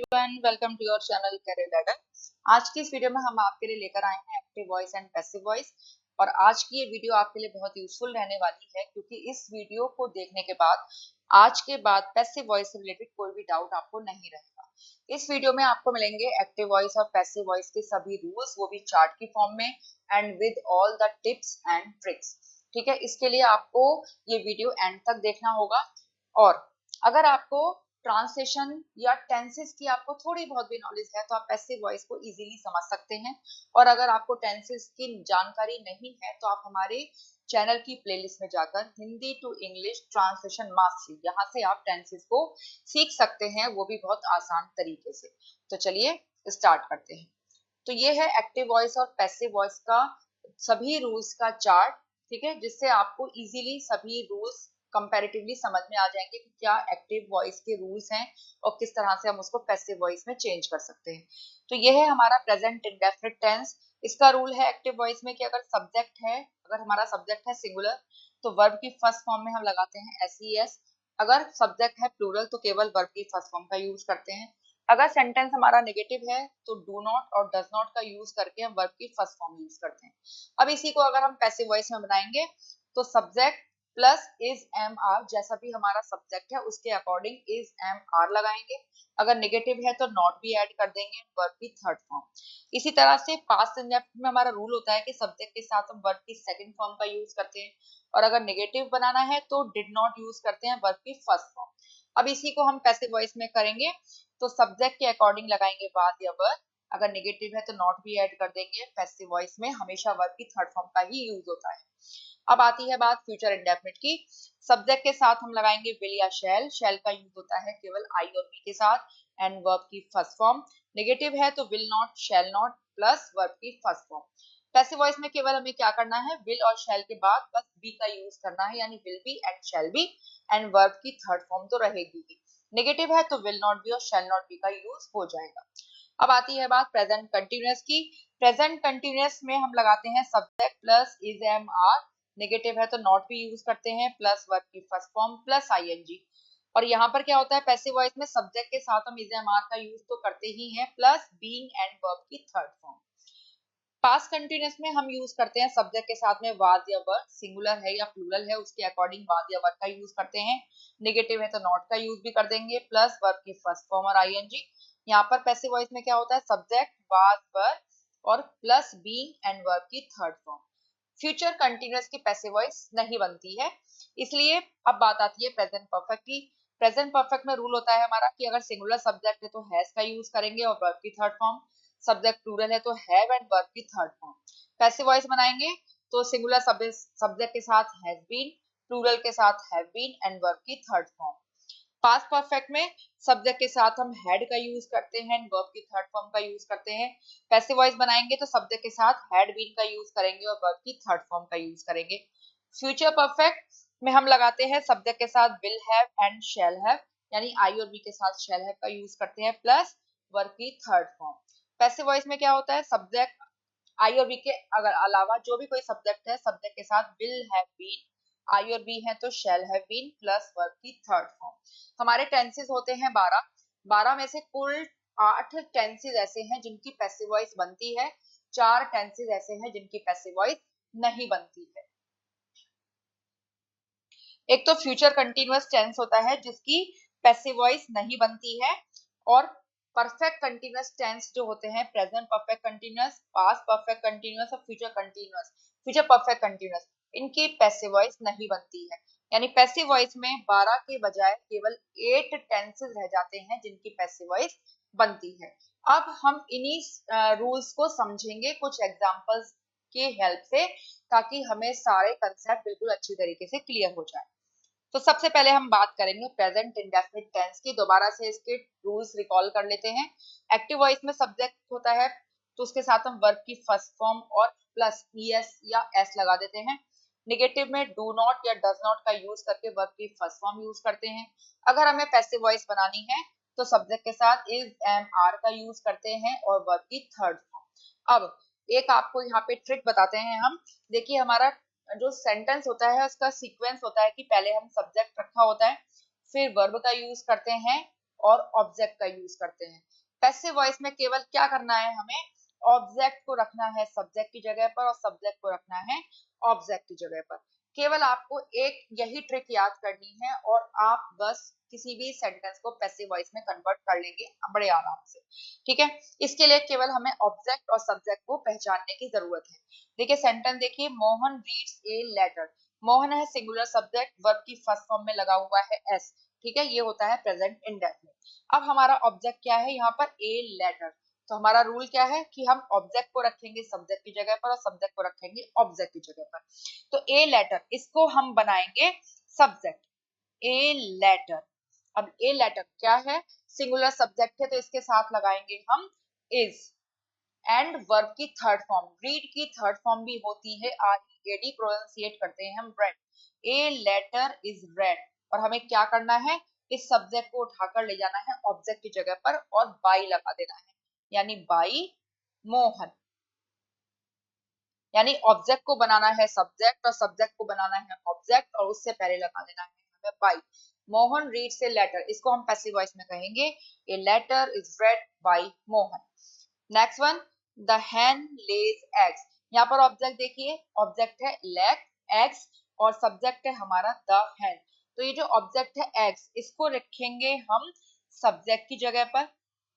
Everyone, welcome to your channel career ladder. आज की इस वीडियो में हम आपके लिए लेकर आए हैं active voice and passive voice. और आज की ये वीडियो आपके लिए बहुत यूजफुल रहने वाली है, क्योंकि इस वीडियो को देखने के बाद आज के बाद पैसिव वॉइस से रिलेटेड कोई भी डाउट आपको नहीं रहेगा। इस वीडियो में आपको मिलेंगे एक्टिव वॉइस और पैसिव वॉइस के सभी रूल्स, वो भी चार्ट की फॉर्म में and with all the tips and tricks. ठीक है, इसके लिए आपको ये वीडियो एंड तक देखना होगा। और अगर आपको ट्रांसलेशन या टेंसेस की आपको थोड़ी बहुत भी नॉलेज है तो आप पैसिव वॉइस को इजीली समझ सकते हैं। और अगर आपको टेंसेस की जानकारी नहीं है तो आप हमारे चैनल की प्लेलिस्ट में जाकर Hindi to English translation mastery, यहाँ से आप टेंसेस को सीख सकते हैं, वो भी बहुत आसान तरीके से। तो चलिए स्टार्ट करते हैं। तो ये है एक्टिव वॉइस और पैसिव वॉइस का सभी रूल्स का चार्ट। ठीक है, जिससे आपको इजीली सभी रूल्स कंपैरेटिवली समझ में आ जाएंगे कि क्या एक्टिव वॉइस के रूल्स हैं और किस तरह से हम उसको पैसिव वॉइस में चेंज कर सकते हैं। तो ये है हमारा प्रेजेंट इंडेफिनिट टेंस। इसका रूल है एक्टिव वॉइस में कि अगर सब्जेक्ट है, अगर हमारा सब्जेक्ट है सिंगुलर तो वर्ब की फर्स्ट फॉर्म में हम लगाते हैं एस। अगर सब्जेक्ट है प्लूरल तो केवल वर्ब की फर्स्ट फॉर्म का यूज करते हैं। अगर सेंटेंस हमारा नेगेटिव है तो डू नॉट और डज नॉट का यूज करके हम वर्ब की फर्स्ट फॉर्म यूज करते हैं। अब इसी को अगर हम पैसिव वॉइस में बनाएंगे तो subject plus is am are, जैसा भी हमारा सब्जेक्ट है उसके अकॉर्डिंग इज एम आर लगाएंगे। अगर नेगेटिव है तो नॉट भी ऐड कर देंगे वर्ब की थर्ड फॉर्म। इसी तरह से पास्ट इंडेफिनिट में हमारा रूल होता है कि सब्जेक्ट के साथ हम वर्ब की सेकंड फॉर्म का यूज करते हैं, और अगर नेगेटिव बनाना है तो डिड नॉट यूज करते हैं वर्ब की फर्स्ट फॉर्म। अब इसी को हम पैसिव वॉइस में करेंगे तो सब्जेक्ट के अकॉर्डिंग लगाएंगे वाज या वर। अगर नेगेटिव है तो नॉट भी ऐड कर देंगे। पैसिव वॉइस में हमेशा वर्ब की थर्ड फॉर्म का ही यूज होता है। अब आती है बात फ्यूचर इंडेफिनिट की। सब्जेक्ट के साथ हम लगाएंगे विल या शैल। शैल का यूज होता है केवल आई और बी के साथ एंड वर्ब की फर्स्ट फॉर्म। नेगेटिव है तो will not, shall not plus verb की फर्स्ट फॉर्म। पैसिव वॉइस में केवल हमें क्या करना है, विल और शैल के बाद बस बी का यूज करना है, यानी will be and shall be, and verb की थर्ड फॉर्म तो रहेगी ही। नेगेटिव है तो विल नॉट बी और शैल नॉट बी का यूज हो जाएगा। अब आती है बात प्रेजेंट कंटिन्यूअस की। प्रेजेंट कंटिन्यूअस में हम लगाते हैं subject plus is am are. Negative है तो नॉट भी यूज करते हैं प्लस वर्ब की फर्स्ट फॉर्म प्लस आईएनजी। और यहाँ पर क्या होता है, पैसिव वॉइस में सब्जेक्ट के साथ हम इज एम आर का यूज तो करते ही हैं प्लस बीइंग एंड वर्ब की थर्ड फॉर्म। पास्ट कंटिन्यूअस में हम यूज करते हैं सब्जेक्ट के साथ में वाज या वर, सिंगुलर है या प्लूरल है उसके अकॉर्डिंग वाज या वर का यूज करते हैं। नेगेटिव है तो नॉट का यूज भी कर देंगे प्लस वर्ब की फर्स्ट फॉर्म और आईएनजी। यहाँ पर पैसिव वॉइस में क्या होता है, सब्जेक्ट वाज वर और प्लस बीइंग एंड वर्ब की थर्ड फॉर्म। फ्यूचर कंटिन्यूअस की पैसिव वॉइस नहीं बनती है, इसलिए अब बात आती है प्रेजेंट परफेक्ट की। प्रेजेंट परफेक्ट में रूल होता है हमारा कि अगर सिंगुलर सब्जेक्ट है तो हैज का यूज करेंगे और वर्ब की थर्ड फॉर्म। सब्जेक्ट प्लूरल है तो हैव एंड वर्ब की थर्ड फॉर्म। पैसिव वॉइस बनाएंगे तो सिंगुलर सब्जेक्ट के साथ हैज बीन, प्लूरल के साथ हैव बीन एंड वर्ब की थर्ड फॉर्म। पास्ट परफेक्ट में सब्जेक्ट के साथ हम हैड का यूज करते हैं, वर्ब की थर्ड फॉर्म का यूज करते हैं। पैसिव वॉइस बनाएंगे तो सब्जेक्ट के साथ हैड बीन का यूज करेंगे और वर्ब की थर्ड फॉर्म का यूज करेंगे। फ्यूचर परफेक्ट में हम लगाते हैं सब्जेक्ट के साथ will have and shall have, यानी आई और बी के साथ शैल हैव का यूज करते हैं प्लस वर्ब की थर्ड फॉर्म। पैसिव वॉइस में क्या होता है, सब्जेक्ट आई और बी के अगर अलावा जो भी कोई सब्जेक्ट है सब्जेक्ट के साथ विल हैव बीन, आई और बी है तो shall have been plus verb की थर्ड फॉर्म। हमारे टेंसेस होते हैं 12। 12 में से कुल 8 टेंसेस ऐसे हैं जिनकी पैसिव वॉइस बनती है, 4 टेंसेस ऐसे हैं जिनकी पैसिव वॉइस नहीं बनती है। एक तो फ्यूचर कंटिन्यूअस टेंस होता है जिसकी पैसिव वॉइस नहीं बनती है, और परफेक्ट कंटिन्यूअस टेंस जो होते हैं present perfect continuous, past perfect continuous और future continuous, future perfect continuous, इनकी पैसिव वॉइस नहीं बनती है। यानी पैसिव वॉइस में 12 के बजाय केवल 8 टेंसेस रह जाते हैं जिनकी पैसिव वॉइस बनती है। अब हम इन्हीं रूल्स को समझेंगे कुछ एग्जांपल्स के हेल्प से, ताकि हमें सारे कंसेप्ट बिल्कुल अच्छी तरीके से क्लियर हो जाए। तो सबसे पहले हम बात करेंगे प्रेजेंट इंडेफिनिट टेंस की। दोबारा से इसके रूल्स रिकॉल कर लेते हैं। एक्टिव वॉइस में सब्जेक्ट होता है तो उसके साथ हम वर्ब की फर्स्ट फॉर्म और प्लस ईएस या एस लगा देते हैं। नेगेटिव में डू नॉट या डज नॉट का यूज करके वर्ब की फर्स्ट फॉर्म यूज करते हैं। अगर हमें पैसिव वॉइस बनानी है तो सब्जेक्ट के साथ इज एम आर का यूज करते हैं और वर्ब की थर्ड फॉर्म। अब एक आपको यहाँ पे ट्रिक बताते हैं हम। देखिए हमारा जो सेंटेंस होता है उसका सीक्वेंस होता है कि पहले हम सब्जेक्ट रखा होता है, फिर वर्ब का यूज करते हैं और ऑब्जेक्ट का यूज करते हैं। पैसिव वॉइस में केवल क्या करना है, हमें ऑब्जेक्ट को रखना है सब्जेक्ट की जगह पर और सब्जेक्ट को रखना है ऑब्जेक्ट की जगह पर। केवल आपको एक यही ट्रिक याद करनी है और आप बस किसी भी सेंटेंस को पैसिव वॉइस में कन्वर्ट कर लेंगे बड़े आराम से। ठीक है, इसके लिए केवल हमें ऑब्जेक्ट और सब्जेक्ट को पहचानने की जरूरत है। देखिए सेंटेंस देखिए, Mohan reads a letter. Mohan है सिंगुलर सब्जेक्ट, वर्ब की फर्स्ट फॉर्म में लगा हुआ है एस। ठीक है, ये होता है प्रेजेंट इंडेफिनिट। अब हमारा ऑब्जेक्ट क्या है यहाँ पर, ए लेटर। तो हमारा रूल क्या है कि हम ऑब्जेक्ट को रखेंगे सब्जेक्ट की जगह पर और सब्जेक्ट को रखेंगे ऑब्जेक्ट की जगह पर। तो ए लेटर, इसको हम बनाएंगे सब्जेक्ट, ए लेटर। अब ए लेटर क्या है, सिंगुलर सब्जेक्ट है तो इसके साथ लगाएंगे हम इज। एंड वर्ब की थर्ड फॉर्म, रीड की थर्ड फॉर्म भी होती है R E A D, pronunciate करते हैं हम read. A letter is read. और हमें क्या करना है, इस सब्जेक्ट को उठाकर ले जाना है ऑब्जेक्ट की जगह पर और बाई लगा देना है, यानी बाई मोहन। यानी ऑब्जेक्ट को बनाना है सब्जेक्ट और सब्जेक्ट को बनाना है ऑब्जेक्ट और उससे पहले लगा देना है हमें by. Mohan reads a letter, इसको हम पैसिव वॉइस में कहेंगे a letter is read by Mohan. Next one, the hen lays eggs। यहाँ पर ऑब्जेक्ट देखिए, ऑब्जेक्ट है लेग एग्स और सब्जेक्ट है हमारा द hen। तो ये जो ऑब्जेक्ट है एग्स, इसको रखेंगे हम सब्जेक्ट की जगह पर।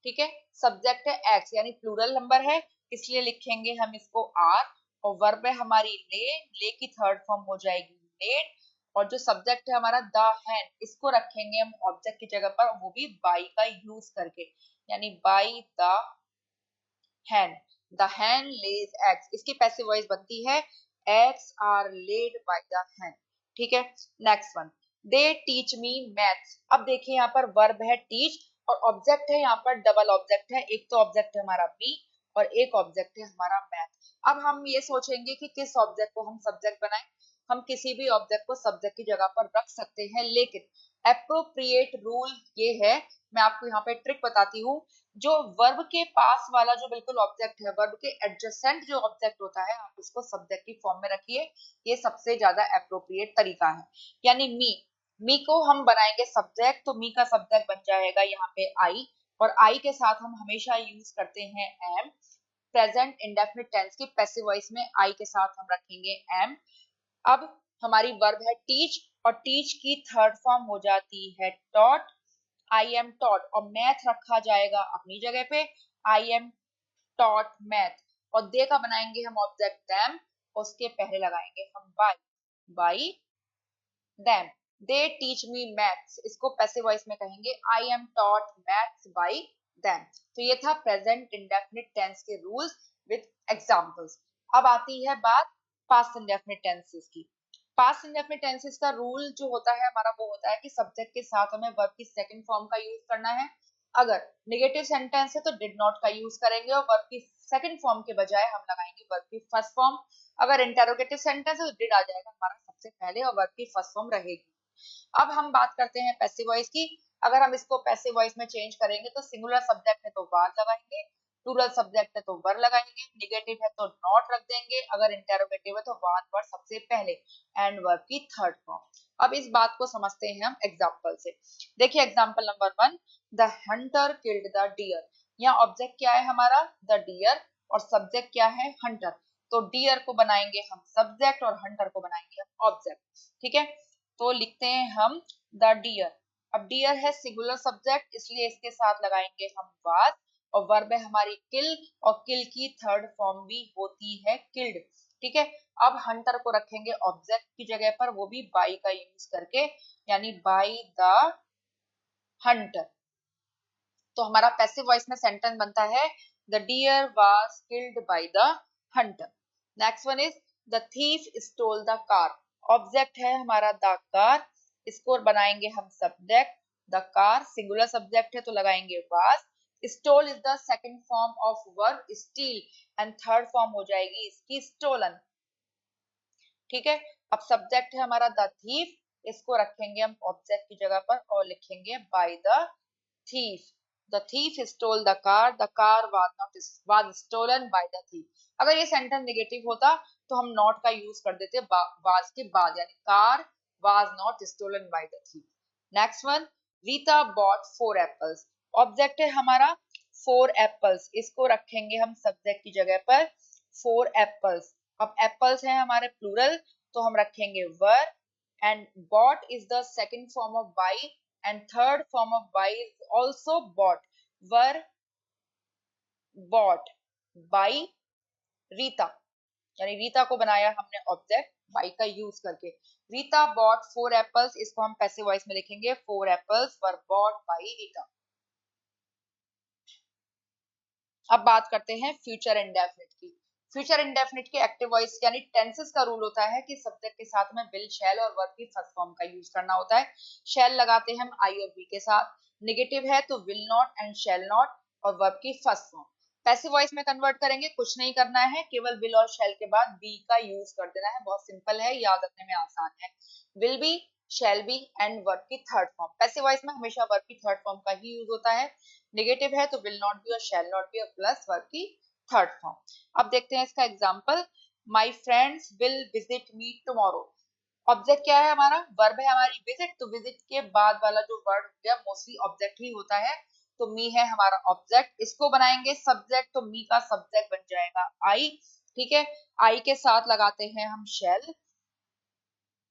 ठीक है, सब्जेक्ट है एग्स यानी प्लूरल नंबर है, इसलिए लिखेंगे हम इसको आर। और वर्ब है हमारी ले की थर्ड फॉर्म हो जाएगी लेड। और जो सब्जेक्ट है हमारा द hen, इसको रखेंगे हम ऑब्जेक्ट की जगह पर, वो भी बाई का यूज करके, यानी by the hen। The hen lays eggs, इसकी पैसिव वॉइस बनती है eggs are laid by the hen। ठीक है, next one, they teach me maths। अब देखिए यहाँ पर वर्ब है teach और ऑब्जेक्ट है यहाँ पर डबल ऑब्जेक्ट है, एक तो ऑब्जेक्ट है हमारा me और एक ऑब्जेक्ट है हमारा math। अब हम ये सोचेंगे कि किस ऑब्जेक्ट को हम सब्जेक्ट बनाएं। हम किसी भी ऑब्जेक्ट को सब्जेक्ट की जगह पर रख सकते हैं, लेकिन एप्रोप्रिएट रूल ये है, मैं आपको यहाँ पे ट्रिक बताती हूँ। जो वर्ब के पास वाला जो बिल्कुल ऑब्जेक्ट है, वर्ब के एडजेसेंट जो ऑब्जेक्ट होता है, आप उसको सब्जेक्ट की फॉर्म में रखिए, ये सबसे ज्यादा एप्रोप्रिएट तरीका है। यानी मी को हम बनाएंगे सब्जेक्ट, तो मी का सब्जेक्ट बन जाएगा यहाँ पे आई, और आई के साथ हम हमेशा यूज करते हैं एम। प्रेजेंट इंडेफिनिट टेंस की पैसिव वॉइस में आई के साथ हम रखेंगे एम। अब हमारी वर्ब है टीच और टीच की थर्ड फॉर्म हो जाती है टॉट, आई एम टॉट, और मैथ रखा जाएगा अपनी जगह पे, आई एम टॉट मैथ। और दे का बनाएंगे हम ऑब्जेक्ट दैम, उसके पहले लगाएंगे हम by, by them. They teach me maths, इसको पैसिव वॉइस में कहेंगे I am taught maths by them. तो ये था प्रेजेंट इंडेफिनिट टेंस के रूल्स विद एग्जांपल्स। अब आती है बात पास्ट इंडेफिनिट टेंसेस की। पास्ट इंडेफिनिट टेंसेस का रूल जो होता है हमारा, वो होता है कि सब्जेक्ट के साथ हमें वर्ब की सेकंड फॉर्म का यूज करना है। अगर नेगेटिव सेंटेंस है तो डिड नॉट का यूज करेंगे और वर्ब की सेकंड फॉर्म के बजाय हम लगाएंगे वर्ब की फर्स्ट फॉर्म। अगर इंटेरोगेटिव सेंटेंस है तो डिड आ जाएगा हमारा सबसे पहले और वर्ब की फर्स्ट फॉर्म रहेगी। अब हम बात करते हैं पैसिव वॉइस की। अगर हम इसको पैसिव वॉइस में चेंज करेंगे तो सिंगुलर सब्जेक्ट है तो वाज लगाएंगे, प्लूरल सब्जेक्ट है तो वर लगाएंगे, निगेटिव है तो नॉट रख देंगे, अगर इंटेरोगेटिव है तो वाज वर सबसे पहले, एंड वर्ब की थर्ड फॉर्म। अब इस बात को समझते हैं हम एग्जांपल से। देखिए example number 1, the hunter killed the deer. यहाँ ऑब्जेक्ट क्या है हमारा, द डियर, और सब्जेक्ट क्या है, हंटर। तो डियर को बनाएंगे हम सब्जेक्ट और हंटर को बनाएंगे हम ऑब्जेक्ट। ठीक है, तो लिखते हैं हम द डियर। अब डियर है सिंगुलर सब्जेक्ट, इसलिए इसके साथ लगाएंगे हम वाज, और वर्ब है हमारी किल, और किल की थर्ड फॉर्म भी होती है किल्ड। ठीक है, अब हंटर को रखेंगे ऑब्जेक्ट की जगह पर, वो भी बाई का यूज करके, यानी बाई द हंटर। तो हमारा पैसिव वॉइस में सेंटेंस बनता है the deer was killed by the hunter. Next one is the thief stole the car. Object है हमारा द कार, इसको बनाएंगे हम subject, the car singular subject है तो लगाएंगे was. Stole is the second form of verb steal and third form हो जाएगी इसकी स्टोलन। ठीक है, अब सब्जेक्ट है हमारा द थीफ, इसको रखेंगे हम ऑब्जेक्ट की जगह पर और लिखेंगे by the thief। The thief stole the car was stolen by the thief। अगर ये सेंटेंस नेगेटिव होता तो हम नॉट का यूज कर देते वाज के बाद, यानी car was not stolen by the thief। Next one, Rita bought 4 apples. Object है हमारा 4 एप्पल्स, इसको रखेंगे हम सब्जेक्ट की जगह पर 4 एप्पल्स। अब एप्पल्स है हमारे प्लूरल, तो हम रखेंगे were, and bought is the second form of buy, and third form of buy is also bought. Were bought by Rita, यानी रीता को बनाया हमने ऑब्जेक्ट बाई का यूज करके। रीता बॉट 4 एप्पल्स, इसको हम पैसिव वॉइस में लिखेंगे 4 apples were bought by Rita. अब बात करते हैं फ्यूचर इंडेफिनिट की। फ्यूचर इंडेफिनिट के एक्टिव वॉइस यानी टेंसेस का रूल होता है कि सब्जेक्ट के साथ में विल, शैल और वर्ब की फर्स्ट फॉर्म का यूज करना होता है। शैल लगाते हैं हम आई और बी के साथ, नेगेटिव है तो will not and shall not, और वर्ब की फर्स्ट फॉर्म। पैसिव वॉइस में कन्वर्ट करेंगे, कुछ नहीं करना है, केवल विल और शैल के बाद बी का यूज कर देना है। बहुत सिंपल है, याद रखने में आसान है। Will be, shall be and verb की थर्ड फॉर्म। पैसिव वॉइस में हमेशा वर्ब की थर्ड फॉर्म का ही यूज होता है। नेगेटिव है तो विल नॉट बी और शैल नॉट बी और प्लस वर्ब की थर्ड फॉर्म। अब देखते हैं इसका example. My friends will visit me tomorrow. Object क्या है हमारा, वर्ब है हमारी विजिट, तो विजिट के बाद वाला जो वर्ड हो गया मोस्टली ऑब्जेक्ट ही होता है, तो मी है हमारा ऑब्जेक्ट। इसको बनाएंगे सब्जेक्ट, तो मी का सब्जेक्ट बन जाएगा आई। ठीक है, आई के साथ लगाते हैं हम शैल।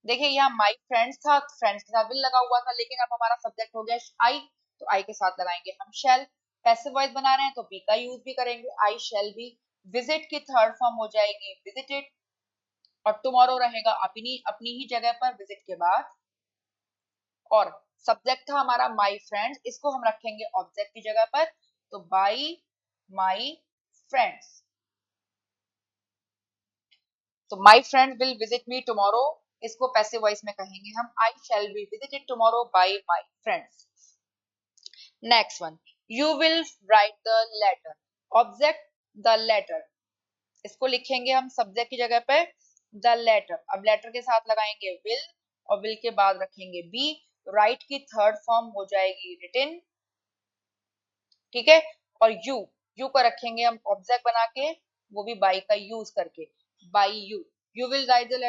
देखिए यहाँ माई फ्रेंड्स था, फ्रेंड्स के साथ विल लगा हुआ था, लेकिन अब हमारा सब्जेक्ट हो गया आई, तो आई के साथ लगाएंगे हम शैल। पैसिव वॉइस बना रहे हैं तो बी का यूज भी करेंगे, आई शैल बी। विजिट की थर्ड फॉर्म हो जाएगी विजिटेड, और टुमारो रहेगा अपनी अपनी ही जगह पर विजिट के बाद। और सब्जेक्ट था हमारा माई फ्रेंड्स, इसको हम रखेंगे ऑब्जेक्ट की जगह पर, तो बाई माई फ्रेंड्स। तो my friend will visit me tomorrow, इसको पैसिव वॉइस में कहेंगे हम I shall be visited tomorrow by my friends. Next one, you will write the letter. Object the letter, इसको लिखेंगे हम सब्जेक्ट की जगह पे द लेटर। अब लेटर के साथ लगाएंगे विल, और विल के बाद रखेंगे बी। राइट की थर्ड फॉर्म हो जाएगी रिटिन। ठीक है, और यू, यू को रखेंगे हम ऑब्जेक्ट बना के, वो भी बाई का यूज करके, by you. You will write the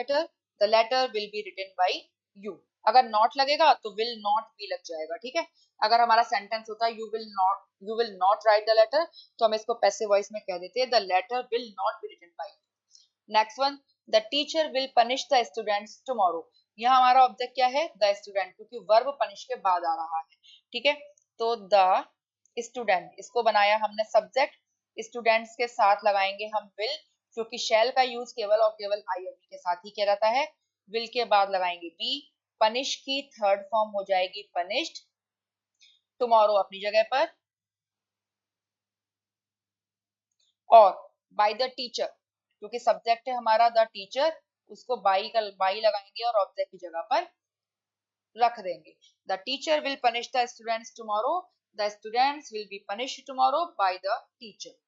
letter will be written by you. अगर नॉट लगेगा तो विल नॉट भी लग जाएगा। ठीक है, अगर हमारा सेंटेंस होता है you will not write the letter, तो हम इसको पैसिव वॉइस में कह देते हैं the letter will not be written by. Next one, the teacher will punish the students tomorrow. यहाँ हमारा ऑब्जेक्ट क्या है, द स्टूडेंट, क्योंकि वर्ब पनिश के बाद आ रहा है। ठीक है, तो द स्टूडेंट, इसको बनाया हमने सब्जेक्ट, स्टूडेंट्स के साथ लगाएंगे हम विल, क्योंकि शैल का यूज केवल और केवल आई और बी के साथ ही किया जाता है। विल के बाद लगाएंगे बी। पनिश की थर्ड फॉर्म हो जाएगी पनिश्ड, टुमारो अपनी जगह पर, और बाय द टीचर, क्योंकि सब्जेक्ट है हमारा द टीचर, उसको बाई लगाएंगे और ऑब्जेक्ट की जगह पर रख देंगे। The teacher will punish the students tomorrow, the students will be punished tomorrow bye the teacher.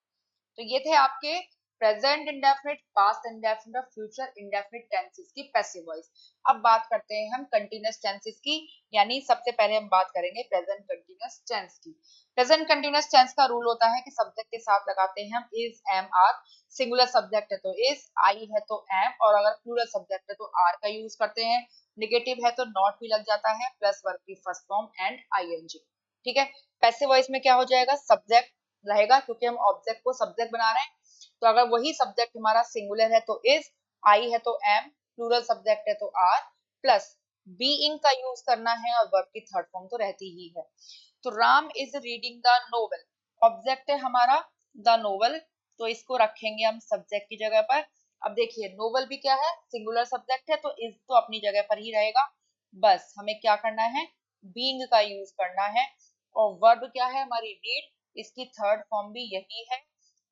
तो ये थे आपके प्रेजेंट इंडेफिनिट, पास्ट इंडेफिनिट और फ्यूचर इंडेफिनिट टेंसेस की पैसिव वॉइस। अब बात करते हैं हम कंटीन्यूअस टेंसेस की, यानी सबसे पहले हम बात करेंगे प्रेजेंट कंटीन्यूअस टेंस की। प्रेजेंट कंटीन्यूअस टेंस का रूल होता है कि सब्जेक्ट के साथ लगाते हैं हम is, am, are. Singular subject है तो इज, आई है तो एम, और अगर प्लूरल सब्जेक्ट है तो आर का यूज करते हैं। निगेटिव है तो नॉट भी लग जाता है, प्लस वर्ब की फर्स्ट फॉर्म एंड आईएनजी। ठीक है, पैसिव वॉइस में क्या हो जाएगा, सब्जेक्ट रहेगा, क्योंकि हम ऑब्जेक्ट को सब्जेक्ट बना रहे हैं। तो अगर वही सब्जेक्ट हमारा सिंगुलर है तो इज, आई है तो एम, प्लूरल सब्जेक्ट है तो आर, प्लस बीइंग का यूज करना है, और वर्ब की थर्ड फॉर्म तो रहती ही है। तो Ram is reading the novel, object है हमारा द नोवेल, तो इसको रखेंगे हम सब्जेक्ट की जगह पर। अब देखिए नोवेल भी क्या है, सिंगुलर सब्जेक्ट है, तो इज तो अपनी जगह पर ही रहेगा। बस हमें क्या करना है, बीइंग का यूज करना है। और वर्ब क्या है हमारी रीड, इसकी थर्ड फॉर्म भी यही है,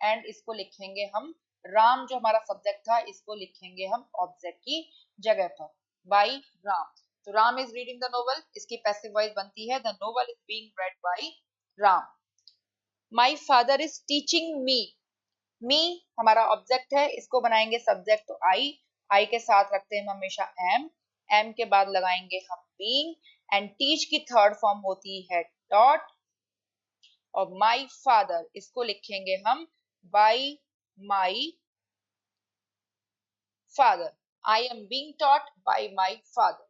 एंड इसको लिखेंगे हम, राम जो हमारा सब्जेक्ट था इसको लिखेंगे हम ऑब्जेक्ट की जगह पर, बाई राम। तो Ram is reading the novel, इसकी पैसिव वॉइस बनती है the novel is being read by Ram. My father is teaching me, me हमारा ऑब्जेक्ट है, इसको बनाएंगे सब्जेक्ट तो आई के साथ रखते हैं हमेशा एम, एम के बाद लगाएंगे हम बीइंग, एंड टीच की थर्ड फॉर्म होती है टॉट, और माई फादर इसको लिखेंगे हम by my father. I am being taught by my father.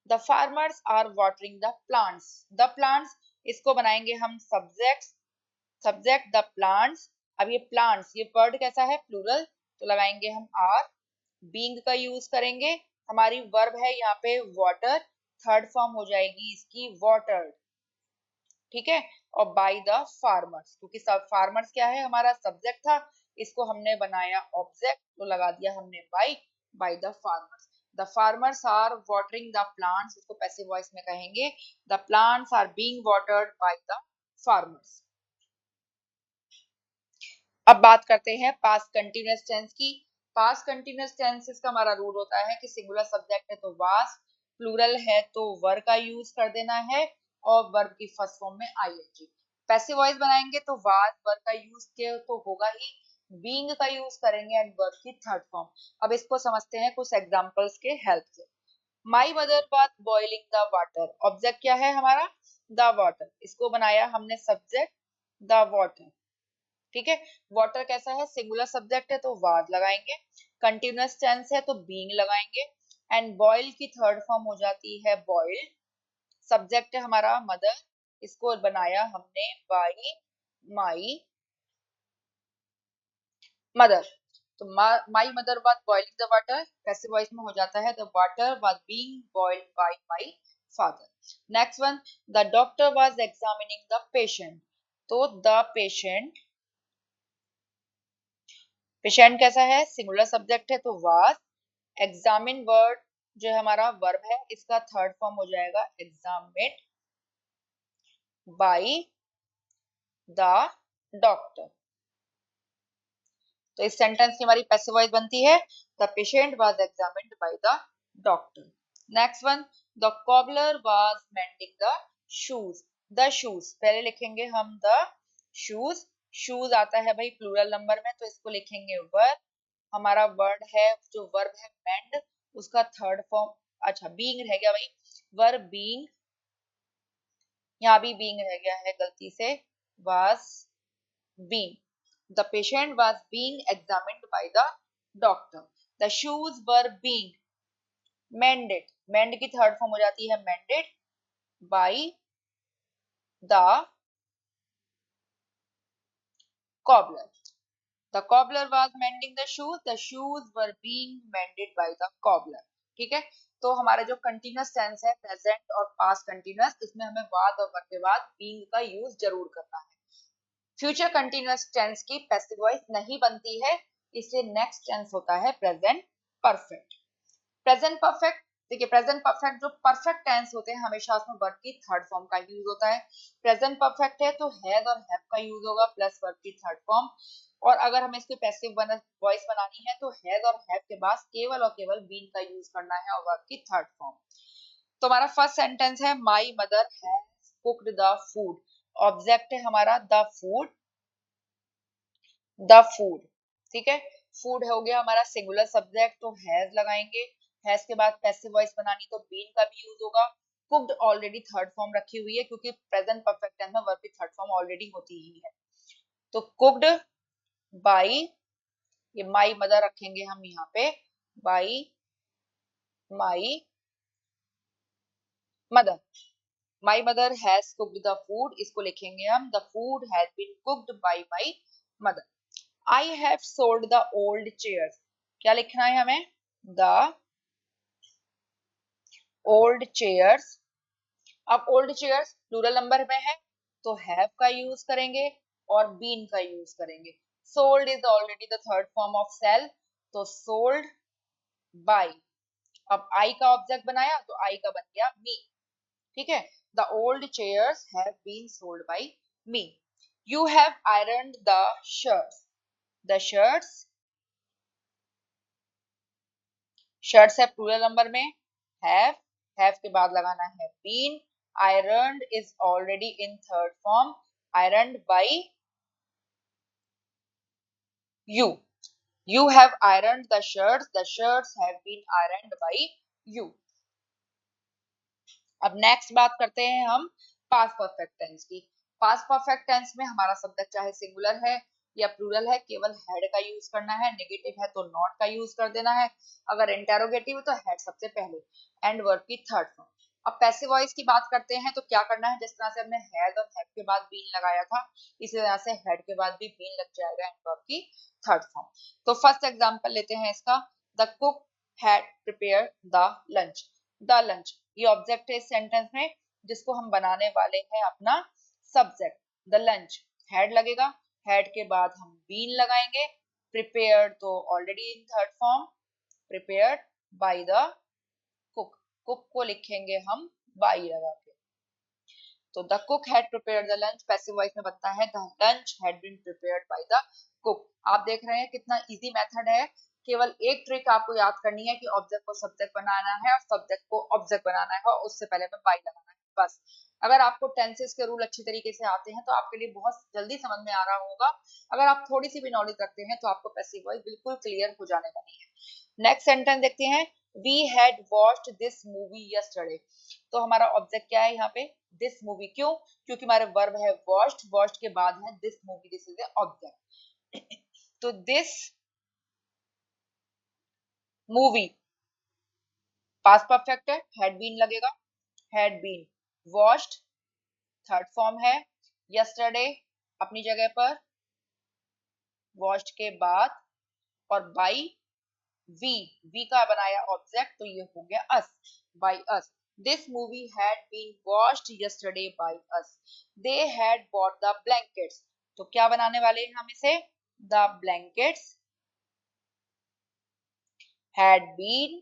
The farmers are watering the plants. The plants इसको बनाएंगे हम सब्जेक्ट, सब्जेक्ट द प्लांट्स। अब ये प्लांट्स, ये वर्ड कैसा है, प्लूरल, तो लगाएंगे हम आर। बीइंग का यूज करेंगे, हमारी वर्ब है यहाँ पे वाटर, थर्ड फॉर्म हो जाएगी इसकी वाटर्ड, ठीक है। और बाय द फार्मर्स, क्योंकि सब फार्मर्स क्या है, हमारा सब्जेक्ट था, इसको हमने बनाया ऑब्जेक्ट, तो लगा दिया हमने by the farmers. The farmers are watering the plants, इसको पैसिव वॉइस में कहेंगे the plants are being watered by the farmers. अब बात करते हैं पास्ट कंटिन्यूअस टेंस की। पास्ट कंटिन्यूअस टेंसेस का हमारा रूल होता है कि सिंगुलर सब्जेक्ट है तो वाज, प्लूरल है तो वर का यूज कर देना है, और वर्ब की फर्स्ट फॉर्म में आईएनजी। पैसिव वॉइस बनाएंगे तो वाज वर्ब का यूज के तो होगा ही, बीइंग का यूज करेंगे एंड वर्ब की थर्ड फॉर्म। अब इसको समझते हैं कुछ एग्जांपल्स के हेल्प से। My mother was boiling the water, object क्या है हमारा, द वाटर, इसको बनाया हमने सब्जेक्ट द वाटर, ठीक है। वाटर कैसा है, सिंगुलर सब्जेक्ट है तो वाज लगाएंगे, कंटिन्यूअस टेंस है तो बीइंग लगाएंगे, एंड बॉयल की थर्ड फॉर्म हो जाती है बॉइल्ड। सब्जेक्ट है हमारा मदर, इसको बनाया हमने बाई माई मदर, तो my mother was boiling the water, passive voice में हो जाता है the water was being boiled bye my father. Next one, the doctor was examining the patient, तो द पेशेंट, पेशेंट कैसा है, सिंगुलर सब्जेक्ट है तो वाज, एग्जामिन वर्ड जो है हमारा वर्ब है, इसका थर्ड फॉर्म हो जाएगा एग्जामिन बाय द डॉक्टर। तो इस सेंटेंस की हमारी पैसिव वॉइस बनती है the patient was examined by the doctor. Next one, the cobbler was mending the shoes, the shoes पहले लिखेंगे हम द शूज, शूज आता है भाई प्लूरल नंबर में, तो इसको लिखेंगे वर, हमारा वर्ड है जो वर्ब है मेंड, उसका थर्ड फॉर्म, अच्छा बीइंग रह गया भाई, वर्ब बीइंग, यहाँ भी बीइंग रह गया है गलती से, was being, the patient was being examined by the doctor, the shoes were being mended, mend की थर्ड फॉर्म हो जाती है mended by the cobbler, the cobbler was mending the shoes were being mended by the cobbler, ठीक है। तो हमारे जो continuous tense है प्रेजेंट और पास्ट कंटिन्यूअस, इसमें हमें वाज और वर्ब के बाद बीइंग का यूज जरूर करना है। फ्यूचर कंटिन्यूअस टेंस की पैसिव वॉइस नहीं बनती है, इसलिए नेक्स्ट टेंस होता है प्रेजेंट परफेक्ट। प्रेजेंट परफेक्ट, देखिए प्रेजेंट परफेक्ट जो परफेक्ट टेंस होते हैं हमेशा उसमें वर्ब की थर्ड फॉर्म का यूज होता है। प्रेजेंट परफेक्ट है तो हैज और हैव का यूज होगा प्लस वर्ब की थर्ड फॉर्म, और अगर हमें इसकी पैसिव वॉइस बनानी है तो हैज और हैव के बाद केवल और केवल बीन का यूज करना है और वर्ब की थर्ड फॉर्म। तो हमारा फर्स्ट सेंटेंस है माई mother has cooked the food, object है हमारा द फूड, द फूड, ठीक है। फूड हो गया हमारा सिंगुलर सब्जेक्ट तो हैज लगाएंगे, हैज के बाद पैसिव वॉइस बनानी तो बीन का भी यूज होगा। कुक्ड ऑलरेडी थर्ड फॉर्म रखी हुई है क्योंकि प्रेजेंट परफेक्ट टेंस में वर्ब की थर्ड फॉर्म ऑलरेडी होती ही है, तो कुक्ड बाई, ये माई मदर रखेंगे हम यहाँ पे, by my mother, my mother has cooked the food, इसको लिखेंगे हम the food has been cooked by my mother. I have sold the old chairs, क्या लिखना है हमें, द ओल्ड चेयर्स। अब ओल्ड चेयर्स प्लूरल नंबर में है तो हैव का यूज करेंगे और बीन का यूज करेंगे। Sold is already the third form of sell, तो सोल्ड बाय, अब आई का ऑब्जेक्ट बनाया तो आई का बन गया मी, ठीक है। The old chairs have been sold by me. You have ironed the shirts, the shirts, shirts है प्लूरल नंबर में, हैव के बाद लगाना है been, ironed is already in third form, ironed by you, you have ironed the shirts have been ironed by you. अब next बात करते हैं हम पास्ट परफेक्ट टेंस की। पास्ट परफेक्ट टेंस में हमारा सब्जेक्ट चाहे सिंगुलर है या प्लूरल है, केवल हैड का यूज करना है, नेगेटिव है तो नॉट का यूज कर देना है, अगर इंटेरोगेटिव है तो हैड सबसे पहले, एंड वर्ब की थर्ड फॉर्म। अब पैसिव वॉइस की बात करते हैं तो क्या करना है, जिस तरह से हमने हैड और हैव के बाद बीन लगाया था, इसी तरह से हैड के बाद भी बीन लग जाएगा एंड वर्ब की थर्ड फॉर्म। तो फर्स्ट एग्जांपल लेते हैं इसका, the cook had prepare the lunch. The lunch ये ऑब्जेक्ट है इस सेंटेंस में, जिसको हम बनाने वाले हैं अपना सब्जेक्ट। द लंच, हैड लगेगा, हैड के बाद हम बीन लगाएंगे, प्रिपेयर्ड तो already in third form, prepared by the cook, cook को लिखेंगे हम बाई लगा के। तो the cook had prepared the lunch, passive voice में बनता है the lunch had been prepared by the cook. आप देख रहे हैं कितना इजी मेथड है। केवल एक ट्रिक आपको याद करनी है कि ऑब्जेक्ट को सब्जेक्ट बनाना है और सब्जेक्ट को ऑब्जेक्ट बनाना है, और उससे पहले में बाई लगाना है, बस। अगर आपको टेंसेस के रूल अच्छी तरीके से आते हैं तो आपके लिए बहुत जल्दी समझ में आ रहा होगा। अगर आप थोड़ी सी भी नॉलेज रखते हैं तो आपको पैसिव वॉइस बिल्कुल क्लियर हो जाने वाली है। नेक्स्ट सेंटेंस देखते हैं, we had watched this movie yesterday. तो हमारा ऑब्जेक्ट क्या है यहाँ पे, दिस मूवी। क्यों? क्योंकि हमारे वर्ब है वॉच्ड, वॉच्ड के बाद है this movie, this is object. तो दिस मूवी पास्ट परफेक्ट है, हैड बीन लगेगा, had been watched third form है, यस्टरडे अपनी जगह पर, वॉच्ड के बाद, और बाई वी, वी का बनाया ऑब्जेक्ट, तो ये हो गया us, by us. This movie had been watched yesterday by us. They had bought the blankets, तो क्या बनाने वाले हैं हम इसे, the blankets had been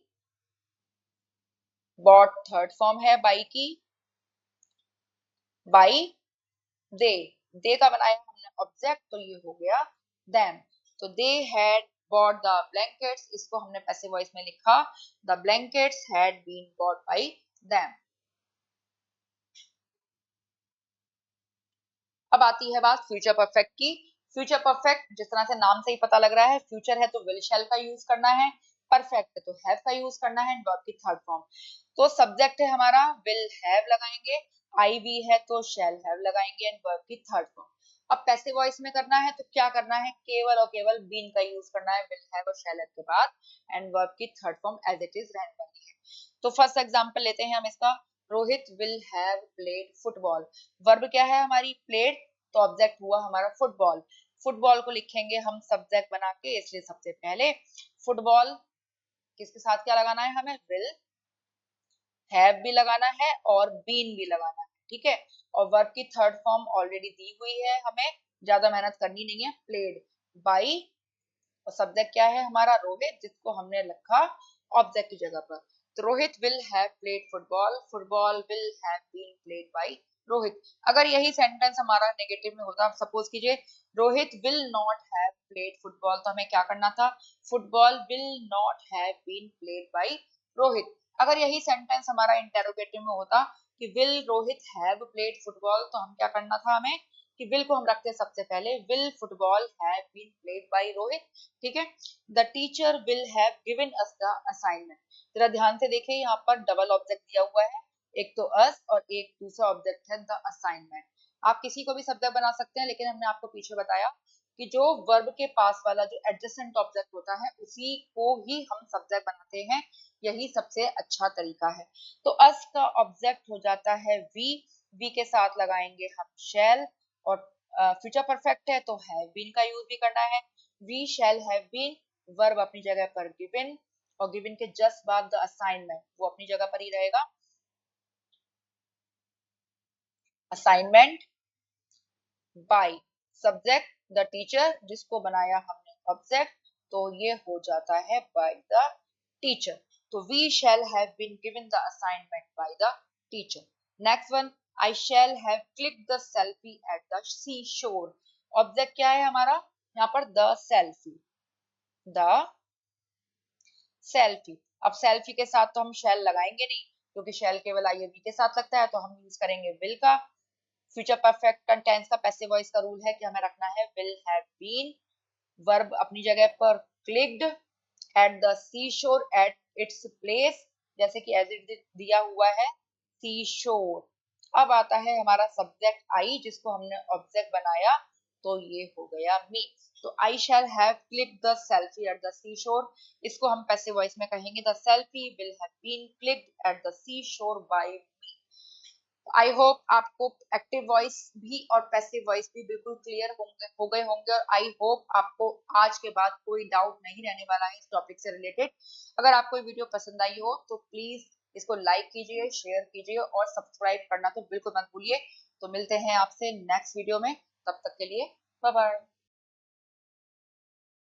bought third form है बाई की, बाई दे, दे का बनाया हमने ऑब्जेक्ट, तो ये हो गया देम। तो they had bought the blankets, इसको हमने पैसिव वॉइस में लिखा, the blankets had been bought by them. अब आती है बात फ्यूचर परफेक्ट की। फ्यूचर परफेक्ट जिस तरह से नाम से ही पता लग रहा है, फ्यूचर है तो विल शैल का यूज करना है, परफेक्ट है तो हैव का यूज करना है, वर्ब की थर्ड फॉर्म। तो सब्जेक्ट है हमारा विल हैव लगाएंगे, आई वी है तो शैल हैव लगाएंगे एंड वर्ब की थर्ड फॉर्म। अब पैसिव वॉइस में करना है तो क्या करना है, केवल और केवल बीन का यूज करना है विल हैव और शैल हैव के बाद, एंड वर्ब की third form as it is रहने वाली है। तो फर्स्ट एग्जांपल लेते हैं हम इसका, Rohit will have played football. Verb क्या है हमारी, प्लेड, तो ऑब्जेक्ट हुआ हमारा फुटबॉल। फुटबॉल को लिखेंगे हम सब्जेक्ट बना के, इसलिए सबसे पहले फुटबॉल किसके साथ क्या लगाना है हमें, विल हैव भी लगाना है और बीन भी लगाना है, ठीक है। और वर्ब की थर्ड फॉर्म ऑलरेडी दी हुई है, हमें ज्यादा मेहनत करनी नहीं है, प्लेड बाई, और सब्जेक्ट क्या है हमारा रोहित, जिसको हमने रखा ऑब्जेक्ट की जगह पर। तो Rohit will have played football, football will have been played by Rohit. अगर यही सेंटेंस हमारा नेगेटिव में होता, सपोज कीजिए Rohit will not have played football, तो हमें क्या करना था, football will not have been played by Rohit. अगर यही सेंटेंस हमारा इंटेरोगेटिव में होता कि will Rohit have played football, तो हम क्या करना था हमें, कि विल को हम रखते हैं सबसे पहले, will football have been played by Rohit, ठीक है। The teacher will have given us the assignment. जरा ध्यान से देखिए, यहाँ पर डबल ऑब्जेक्ट दिया हुआ है, एक तो अस और एक दूसरा ऑब्जेक्ट है द असाइनमेंट। आप किसी को भी सब्जेक्ट बना सकते हैं, लेकिन हमने आपको पीछे बताया कि जो वर्ब के पास वाला जो एडजेसेंट ऑब्जेक्ट होता है उसी को ही हम सब्जेक्ट बनाते हैं, यही सबसे अच्छा तरीका है। तो अस का ऑब्जेक्ट हो जाता है वी, वी के साथ लगाएंगे हम शैल, और फ्यूचर परफेक्ट है तो हैव बीन का यूज भी करना है, we shall have been, verb अपनी जगह पर गिवन, और गिवन के जस्ट बाद द असाइनमेंट वो अपनी जगह पर ही रहेगा, assignment by subject the teacher, जिसको बनाया हमने ऑब्जेक्ट, तो ये हो जाता है बाय द टीचर। तो we shall have been given the assignment by the teacher. Next one, I shall have click the selfie at the sea shore. Object क्या है हमारा यहाँ पर, द सेल्फी, द सेल्फी। अब सेल्फी के साथ तो हम शैल लगाएंगे नहीं, क्योंकि शैल केवल आई के साथ लगता है, तो हम यूज करेंगे विल का। फ्यूचर परफेक्ट टेंस का पैसिव वॉइस का रूल है कि हमें रखना है विल हैव बीन, वर्ब अपनी जगह पर क्लिक्ड, एट द सी शोर एट इट्स प्लेस, जैसे कि एज इट दिया हुआ है सी शोर। अब आता है हमारा सब्जेक्ट आई, जिसको हमने ऑब्जेक्ट बनाया, तो ये हो गया मी। तो I shall have click the selfie at the sea shore, इसको हम पैसिव वॉइस में कहेंगे the selfie will have been clicked at the sea shore by me. I hope आपको एक्टिव वॉइस भी और पैसिव वॉइस भी बिल्कुल क्लियर हो गए होंगे, और आई होप आपको आज के बाद कोई डाउट नहीं रहने वाला है इस टॉपिक से रिलेटेड। अगर आपको वीडियो पसंद आई हो तो प्लीज इसको लाइक कीजिए, शेयर कीजिए और सब्सक्राइब करना तो बिल्कुल मत भूलिए। तो मिलते हैं आपसे नेक्स्ट वीडियो में, तब तक के लिए बाय बाय।